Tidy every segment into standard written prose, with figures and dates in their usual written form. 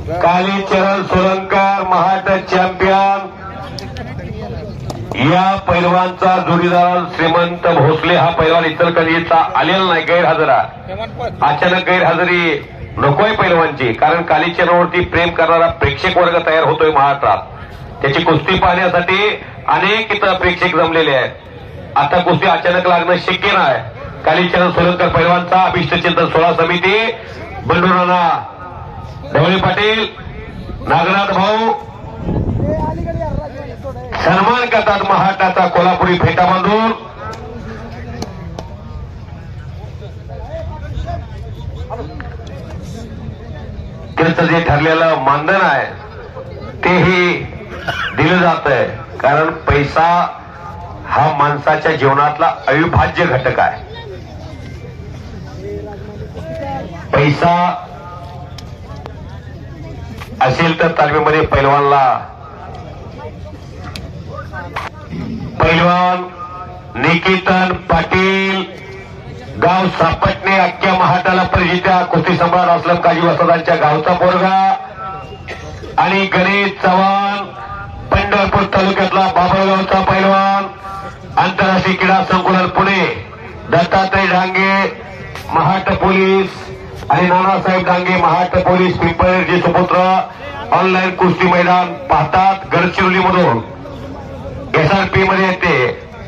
Kalicharan Solankar Maharashtra champion या पैलवानचा जोडीदार श्रीमंत भोसले हा पैलवान इचलकरंजीचा आलेला नाही, गैरहजर आहे. अचानक गैरहजेरी नकोय पैलवानची, कारण कालीचरणवरती प्रेम करणारा प्रेक्षक वर्ग तयार होतोय महाराष्ट्रात. त्याची कुस्ती पाहण्यासाठी अनेक इथं प्रेक्षक जमलेले आहेत. आता कुस्ती अचानक लागणं शक्य नाही. कालीचरण सोलंकर पैलवानचा अभिष्टचिंतन सोहळा समिती बंडूराणा ढवळे पाटील नागनाथ भाऊ सन्मान करतात महाराष्ट्राचा कोल्हापुरी फेटा बांधून. त्याचं जे ठरलेलं मानधन आहे तेही दिलं जात आहे, कारण पैसा हा माणसाच्या जीवनातला अविभाज्य घटक आहे. पैसा असेल तर तालमीमध्ये पैलवानला पैलवान निकेतन पाटील गाव सापटणे अख्ख्या महाटाला परिचित कुस्ती सम्राट असलम काजी वसदांच्या गावचा पोरगा आणि गणेश चव्हाण पंढरपूर तालुक्यातला बाबळगावचा पैलवान आंतरराष्ट्रीय क्रीडा संकुलन पुणे दत्तात्रय डांगे महाट पोलीस आणि नानासाहेब डांगे महाट पोलीस पिंपळनेरचे सुपुत्र ऑनलाईन कुस्ती मैदान पाहतात. गडचिरोलीमधून SRP मध्ये येते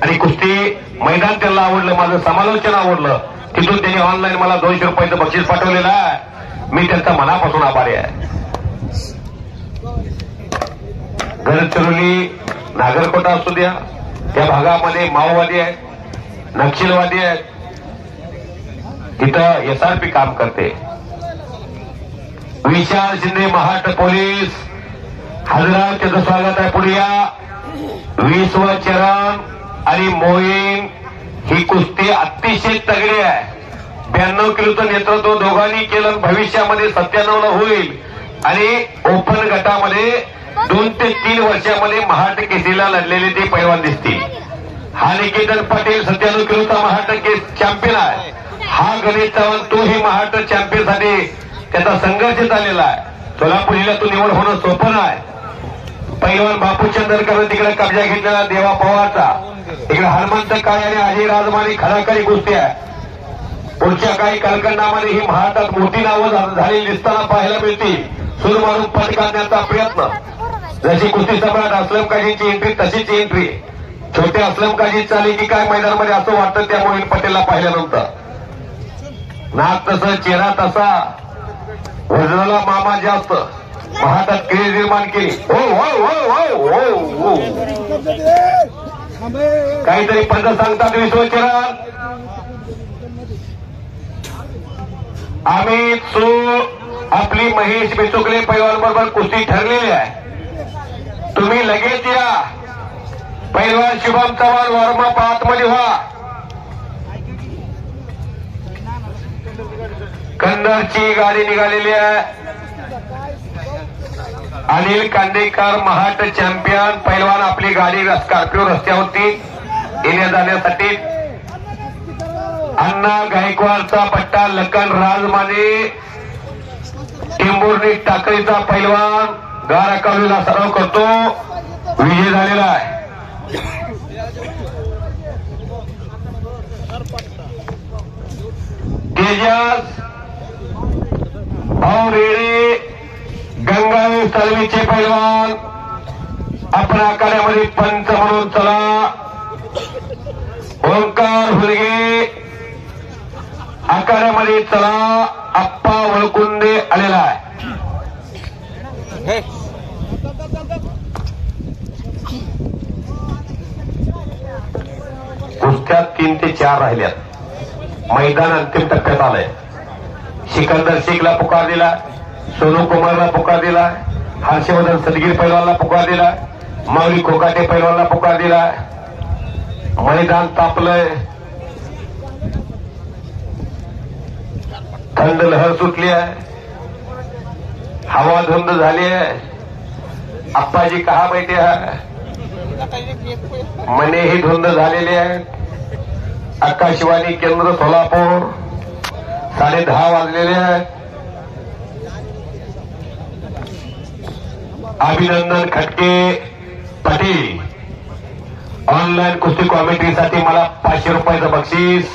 आणि कुस्ती मैदान त्यांना आवडलं, माझं समालोचन आवडलं, तिथून त्यांनी ऑनलाईन मला 200 रुपयाचं बक्षीस पाठवलेलं आहे. मी त्यांचा मनापासून आभारी आहे. गडचिरोली नागरकोटा असू द्या, त्या भागामध्ये माओवादी आहेत, नक्षलवादी आहेत, तिथं SRP काम करते. विशाल शिंदे महाराष्ट्र पोलीस हजराव त्याचं स्वागत आहे. पुढे या. विश्व चरण आणि मोहीम ही कुस्ती अतिशय तगडी आहे. 92 किलोचं नेतृत्व दोघांनी केलं. भविष्यामध्ये 97 ला होईल आणि ओपन गटामध्ये 2 ते 3 वर्षामध्ये महाराष्ट्र केसरीला लढलेले ते पैलवान दिसतील. हा निकेतन पाटील 97 किलोचा महाराष्ट्र केस चॅम्पियन आहे. हा गणेश चव्हाण तोही महाराष्ट्र चॅम्पियन साठी त्याचा संघर्ष झालेला आहे. सोलापूरला तो निवड होणं सोपं आहे. पैलवान बापू चंदरकर तिकडे कब्जा घेतलेला देवा पवारचा, इकडे हनुमंत काळे आणि अजय राजमानी खडाखडी कुस्ती आहे. पुढच्या काही कालखंडामध्ये ही महाराष्ट्रात मोठी नावं झालेली दिसताना पाहायला मिळतील. सूर मारून पट काढण्याचा प्रयत्न, जशी कुस्ती सम्राट असलम काजींची एंट्री तशीच एंट्री. छोटे असलम काजी चाली की काय मैदानामध्ये असं वाटतं त्या मोहिन पटेलला पाहिल्यानंतर. नाक तसं चेहरा तसा, वजनाला मामा जास्त, महाराष्ट्रात क्रेज निर्माण केली. हो हो हो हो हो काहीतरी पद्धत सांगतात विश्वचरण. अमित सू आपली महेश बिचुकले पैलवान बरोबर कुस्ती ठरलेली आहे. तुम्ही लगेच या. पैलवान शुभम चव्हाण वॉर्मअप आतमध्ये व्हा. कन्नडची गाडी निघालेली आहे. अनिल कांदेकर महाराष्ट्र चॅम्पियन पैलवान आपली गाडी स्कॉर्पिओ रस्त्यावरती येण्या जाण्यासाठी. अण्णा गायकवाडचा पट्टा लखन राजमाने टेंभुर्णी टाकळीचा पैलवान गार अकालीला सराव करतो, विजय झालेला आहे. तेजस भाऊ रेडे गंगावी तलवीचे पैलवान आपण आखाड्यामध्ये पंच म्हणून चला. ओंकार हुलगे आखाड्यामध्ये चला. आप्पा वळकुंदे आलेला आहे. कुस्त्यात 3 ते 4 राहिल्यात. मैदान अंतिम टप्प्यात आलंय. सिकंदर शेखला पुकार दिला, सोनू कुमारला पुकार दिला, हर्षवर्धन सदगीर पैलवानला पुकार दिला, माऊली खोकाटे पैलवानला पुकार दिला. मैदान तापलंय, थंड लहर सुटली आहे, हवा धुंद झाली आहे. अप्पाजी कहा बैठे है, मने ही धुंद झालेले आहेत. आकाशवाणी केंद्र सोलापूर 10:30 वाजलेले आहेत. अभिनंदन खटके पाटील ऑनलाईन कुस्ती कॉमेंट्रीसाठी मला 500 रुपयाचं बक्षीस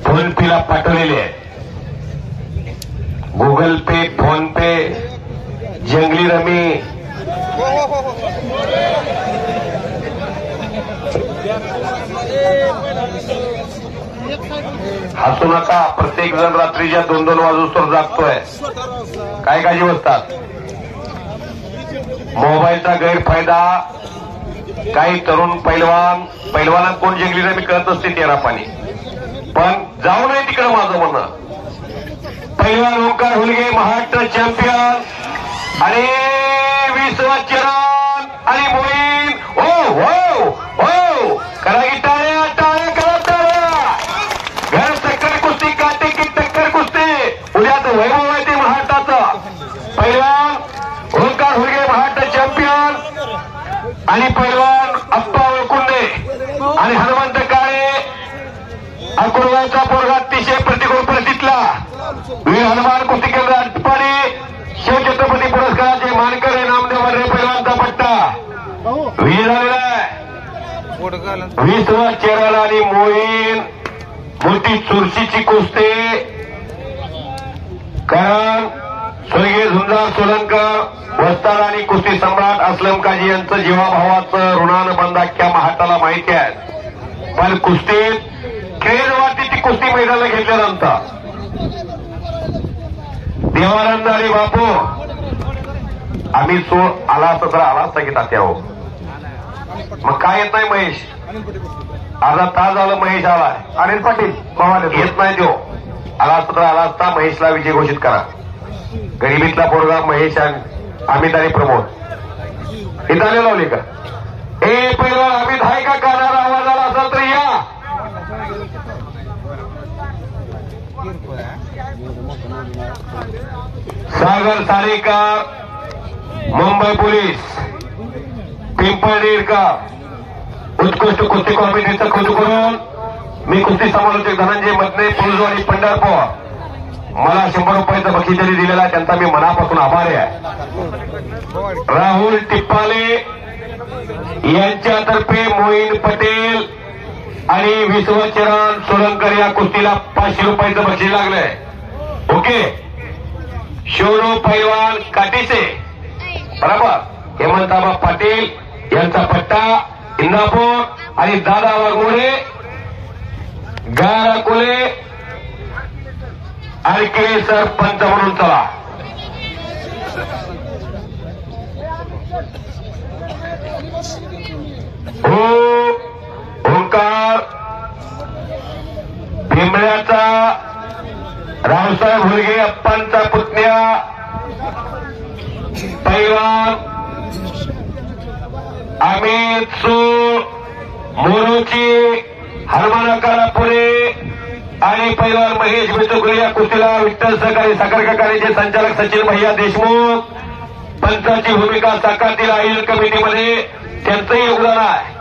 फोन पेला पाठवलेले आहे. गुगल पे, फोन पे, जंगली रमी हसू नका. प्रत्येक जण रात्रीच्या 2-2 वाजूस्तोवर जागतोय. काय काळजी बसतात. मोबाईलचा गैरफायदा काही तरुण पैलवाना कोण जंगली रमी करत असते तेरा पाणी. पण जाऊ नये तिकडे माझं म्हणणं. पैलवान ओंकार हुलगे महाराष्ट्र चॅम्पियन आणि 20वा चरण आणि मोहीम. हो हो हो करा की टाळ्या टाळ्या करा टाळ्या. घर टक्कर कुस्ती काटे की टक्कर कुस्ती उद्याच वैभव आहे ते महाराष्ट्राचं. पैलवान ओंकार हुलगे महाराष्ट्र चॅम्पियन आणि पैलवान अप्पा ओळकुंडे आणि हनुमंत काळे अकुरगावचा पोरगा अतिशय प्रतिकूल परिस्थितीतला वीर हनुमान कुस्ती केंद्र आटपाडी शिवछत्रपती पुरस्काराचे मानकर हे नामदेव वर्रे पैलवानचा पट्टा विजय झालेला आहे. 20वा चेराला आणि मोहीम मोठी चुरशीची कुस्ती. कारण स्वर्गीय झुंजार सोलंकर वस्ताद आणि कुस्ती सम्राट अस्लम काजी यांचं जीवाभावाचं ऋणानं बंद अख्ख्या महाराष्ट्राला माहिती आहे. पण कुस्तीत क्रेज वाटते ती कुस्ती मैदानाला घेतल्यानंतर. देवानंद आणि बापू आम्ही आला असता तर आला असता की तात्या हो. मग काय येत नाही महेश. अर्धा तास झालं महेश आलाय. अनिल पाटील येत नाही तो. आला असता तर आला असता. महेशला विजय घोषित करा. गरिबीतला पोरगा महेश आणि अमित आणि प्रमोद इथं आले लावले का. ए पैलवान अमित आहे का. कानाला आवाज आला असेल तर या. सागर सारेकर मुंबई पोलीस पिंपळनेरकर उत्कृष्ट कुस्ती कॉमेंट्रीचा खोज करून मी कुस्ती समालोचक धनंजय मदने फुलजवाडी पंढरपूर मला 100 रुपयाचं बक्षीस त्यांनी दिलेला त्यांचा मी मनापासून आभारी आहे. राहुल टिप्पाले यांच्यातर्फे मोईन पटेल आणि 20वा चरण सोलंकर या कुस्तीला 500 रुपयाचं बक्षीस लागलंय. ओके. शिवरो पैलवान काटीचे बरोबर हेमंताबा पाटील यांचा पट्टा इंदापूर आणि दादा वाघमोडे गारा कोले आणि के सरपंच म्हणून चला. हो ओंकार भीमळ्याचा रावसाहेब हुलगे अप्पांचा पुतण्या पैलवान अमित सू मोरोची हनुमान कालापुरे आणि पैलवान महेश बिचुकले या कुस्तीला विठ्ठल सहकारी साखर कारखान्याचे संचालक सचिन भैया देशमुख पंचाची भूमिका साकारतील आयोजन कमिटीमध्ये त्यांचंही योगदान आहे.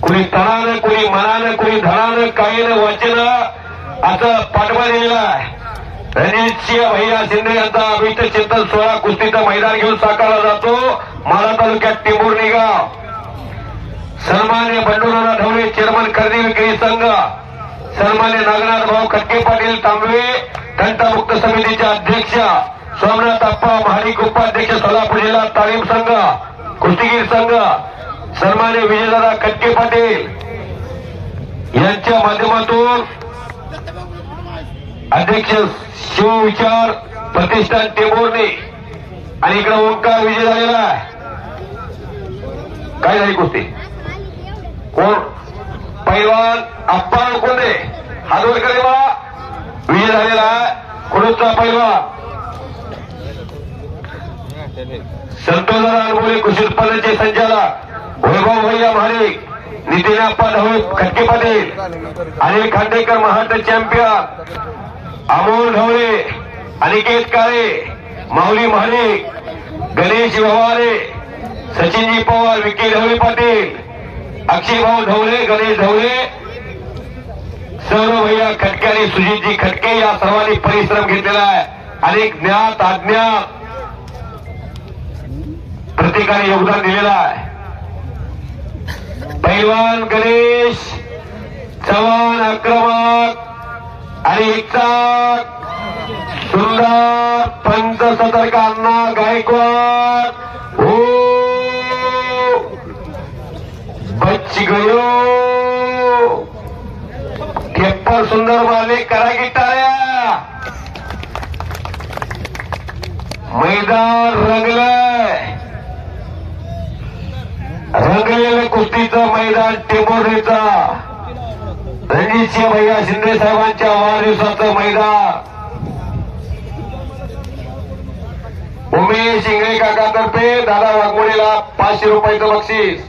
कुणी तणानं कुणी मनानं कुणी धनानं काळीनं वाचनं असं पाठबळ दिलेला आहे. रणजितसिंह भैया शिंदे यांचा अभिष्ट चिंतन 16 कुस्तीचं मैदान घेऊन साकारला जातो माढा तालुक्यात टिंबुर्णी गाव. सन्मान्य बंडूराव ढवळे चेअरमन खरेदी विक्री संघ, सन्मान्य नागनाथ भाऊ खटके पाटील तांबवे घंटामुक्त समितीचे अध्यक्ष, सोमनाथ अप्पा महाडिक उपाध्यक्ष सोलापूर जिल्हा तालीम संघ कुस्तीगीर संघ, सन्मान्य विजयदादा खटके पाटील यांच्या माध्यमातून अध्यक्ष शिवविचार प्रतिष्ठान टेंभुर्णी आणि इकडे ओंकार विजय झालेला आहे. काय झाली कुस्ती कोण पैलवान अप्पा कोंडे हातवर करेवा विजय झालेला आहे. कुडूचा पैलवान संतोषदादा अनमोले कृषी उत्पन्नाचे संचालक वैभव भैया महाडिक, नितीन अप्पा ढवळे खटके पाटील, अनिल खांडेकर महाराष्ट्र चॅम्पियन, अमोल ढवळे, अनिकेत काळे, माऊली महाडिक, गणेश व्यवहारे, सचिनजी पवार, विकी ढवळे पाटील, अक्षय भाऊ ढवळे, गणेश ढवळे, सर्व भैया खटके आणि सुजितजी खटके या सर्वांनी परिश्रम घेतलेला आहे. अनेक ज्ञात अज्ञात प्रत्येकाने योगदान दिलेलं आहे. पैलवान गणेश चव्हाण आक्रमक आणि इच्छाक सुंदर पंच सतर्क अण्णा गायकवाड हो बच गयो ठेप्पर सुंदर मारले करा गिटाऱ्या. मैदान रंगलेलं कुस्तीचं मैदान टेंभुर्णीचा रणजितसिंह भैया शिंदे साहेबांच्या वाढदिवसाचं मैदान. उमेश इंगळे काकातर्फे दादा वाघमोडीला 500 रुपयाचं बक्षीस.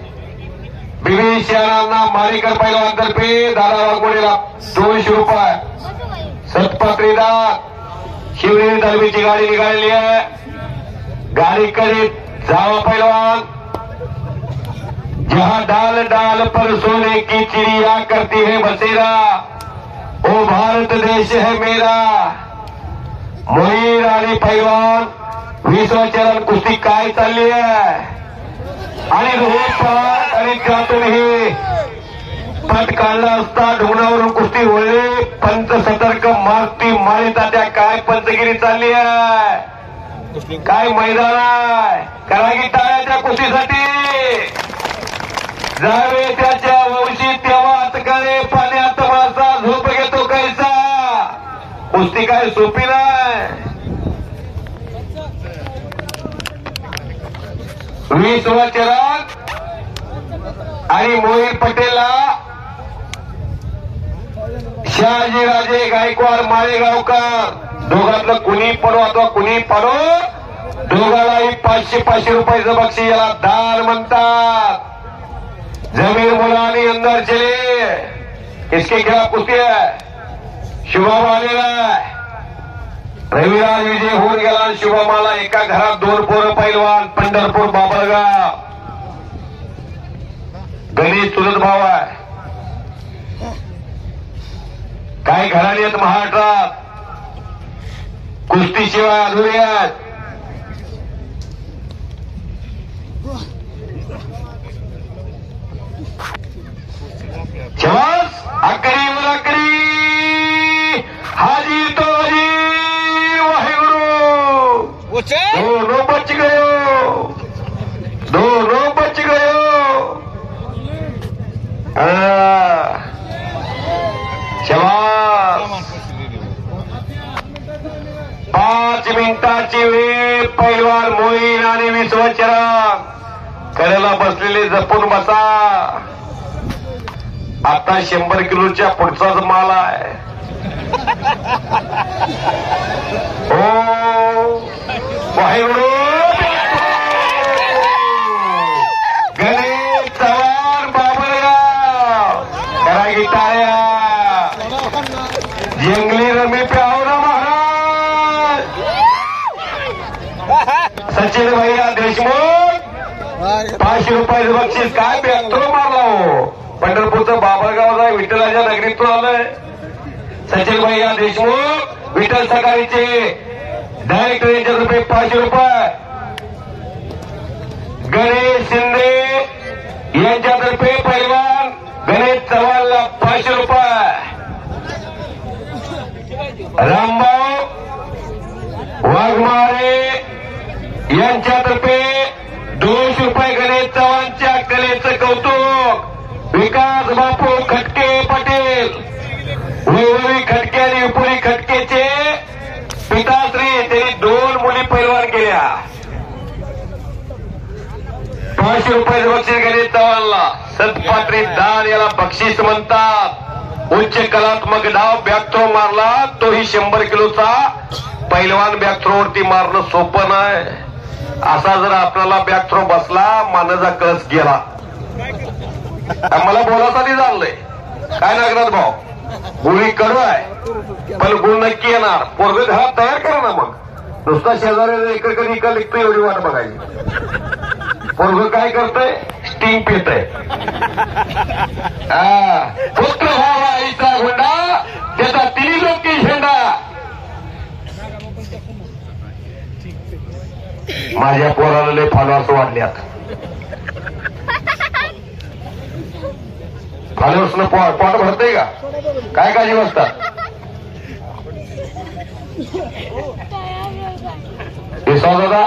बीबी शहरांना मारेकर पैलवानतर्फे दादा वाघमोडीला 200 रुपये. सतपात्रीदार शिवनेरी दलवीची गाडी निघालेली आहे. गाडीकडे जावा पैलवान. जहां डाल डाल पर सोने की चिड़िया करती है बसेरा ओ भारत देश है मेरा. मोहीर आणि पैलवान 20वा चरण कुस्ती काय चालली आहे आणि रोहित पवार आणि त्यातून हे पट काढला असता ढोंगणावरून कुस्ती वळली. पंच सतर्क मारती मारिता त्या काय पंचगिरी चालली आहे. काय मैदान आहे. करा की टाळ्या त्या कुस्तीसाठी. जावे त्याच्या वंशी तेव्हा करे पाण्यात मासा झोप घेतो कैसा. कुस्ती काय सोपी नाही. 20वा चरण आणि मोहीर पटेलला शहाजीराजे गायकवाड माळेगावकर दोघातलं कुणी पडो अथवा कुणी पडो दोघालाही 500 रुपयाचं बक्षीस. याला दान म्हणतात. जमीन मुलानी अंदर चले इसके खिलाफ कुस्ती है. शुभम आलेला आहे. रविराज विजय होऊन गेला. शुभमाला एका घरात 2 पोरं पैलवान. पंढरपूर बाबळगाव. गणेश चुलत भाव आहे. काही घराणी आहेत महाराष्ट्रात कुस्तीशिवाय अधुरी आहेत. शबास अकरी मुलाकरी हाजी तो हाजी वाहेगुरु. दोनों बच गयो. दोनों बच गयो. शबास. 5 मिनिटाची वेळ. पैलवान मोहीन आणि 20वा चरण. कडेला बसलेले जपून बसा. आता 100 किलोच्या पुढचाच माल आहे. ओ वाहेगुरु. गणेश चव्हाण बाबळगाव. करा की टाळ्या. जंगली रमी पे आओ ना महाराज. सचिन भैया देशमुख 500 रुपयाचं बक्षीस. काय बेहतर मारला हो. पंढरपूरचं बाबळगावचा विठ्ठलाच्या नगरीतून आलंय. सचिन भैया देशमुख विठ्ठल सकाळीचे डायरेक्टर यांच्यातर्फे 500 रुपये. गणेश शिंदे यांच्यातर्फे पैलवान गणेश चव्हाणला 500 रुपये. रामभाऊ वाघमारे यांच्यातर्फे 200 रुपये. गणेश चव्हाणच्या कलेचं कौतुक. विकास बापू खटके पाटील वैभवी खटके आणि विपुली खटकेचे पिताश्री. त्यांनी 2 मुली पैलवान केल्या. 500 रुपयाचं बक्षीस गणेश चव्हाणला. सतपात्री दान याला बक्षीस म्हणतात. उच्च कलात्मक डाव बॅक थ्रो मारला. तोही 100 किलोचा पैलवान. बॅक थ्रोवरती मारणं सोपं नाही. असा जर आपल्याला बॅक थ्रो बसला मानाचा कळस गेला. मला बोलासाठी चाललंय. काय नागराज भाऊ गुळी कडू आहे पण गुण नक्की येणार. पोरग घरात तयार करा ना. मग नुसता शेजारी इकडे इकडे लिखतोय एवढी वाट बघायची. पोरग काय करतंय. स्टिंग पितय. पुत्र व्हावा आईचा हुंडा त्याचा 3 लोकी झेंडा. माझ्या पोराला लय फॉलोअर्स वाढल्यात. फॉलोअर्सनं पोट भरतंय का? काय काळजी बसतात? दादा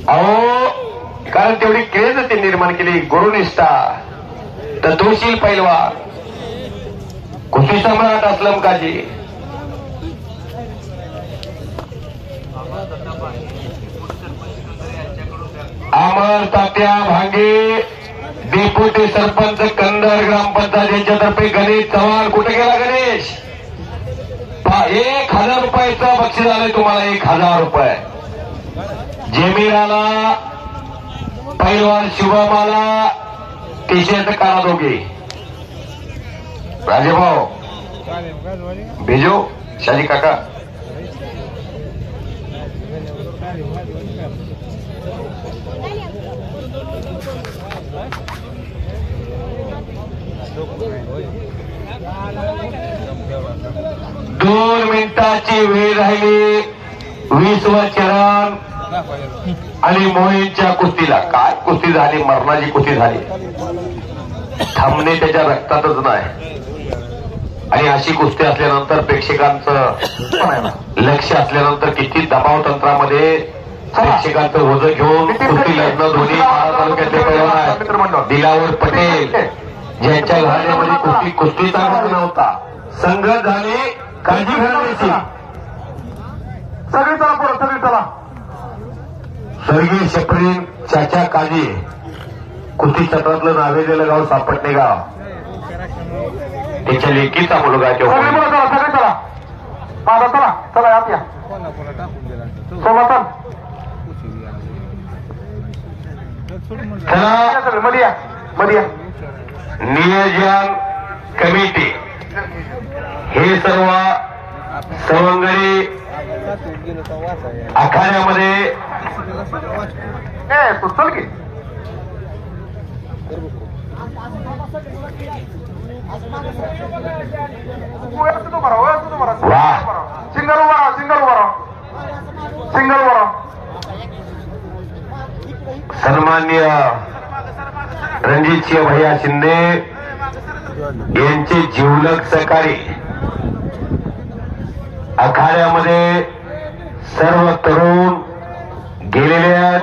अहो, कारण तेवढी क्रेज ते निर्माण केली. गुरुनिष्ठा, तत्वशील पैलवान, कुस्ती सम्राट असलम काजी, अमर तात्या भांगे, डेप्युटी सरपंच कंधार ग्रामपंचायत यांच्यातर्फे गणेश चव्हाण. कुठे गेला गणेश? 1000 रुपयाचं बक्षीस आलंय तुम्हाला. 1000 रुपये. जेमिराला, पैलवान शुभमाला टी-शर्ट काढा दोघे. राजेभाऊ भेजो. शाजी काका दोन मिनिटाची वेळ राहिली. 20वा चरण आणि मोहीनच्या कुस्तीला. काय कुस्ती झाली, मरणाची कुस्ती झाली. थांबणे त्याच्या रक्तातच नाही. आणि अशी कुस्ती असल्यानंतर प्रेक्षकांचं लक्ष असल्यानंतर किती दबाव तंत्रामध्ये प्रेक्षकांचं ओझं घेऊन कुस्ती लढणं. दोन्ही तालुक्यातले पैलवान आहेत. दिलावर पटेल ज्यांच्या घराण्यामध्ये कुस्तीचा भाग नव्हता. संघर्ष झाले. काळजी घालायची. सगळी चला पोरं, सगळी चला. स्वर्गीय शपरीन चाचा काजी, कुस्ती चक्रातलं नावेलेलं गाव सापटणे गाव. त्याच्या लेकीचा मुलगा तो. सगळी चला. माझा चला. चला आत या. सोमा चल. चला मध्ये या. नियोजन कमिटी हे सर्व सवंगडी आखाड्यामध्ये सुचल की सिंगल उभा. सन्माननीय रणजितसिंह भैया शिंदे यांचे जिवलग सहकारी. आखाड्यामध्ये सर्व तरुण गेलेले आहेत.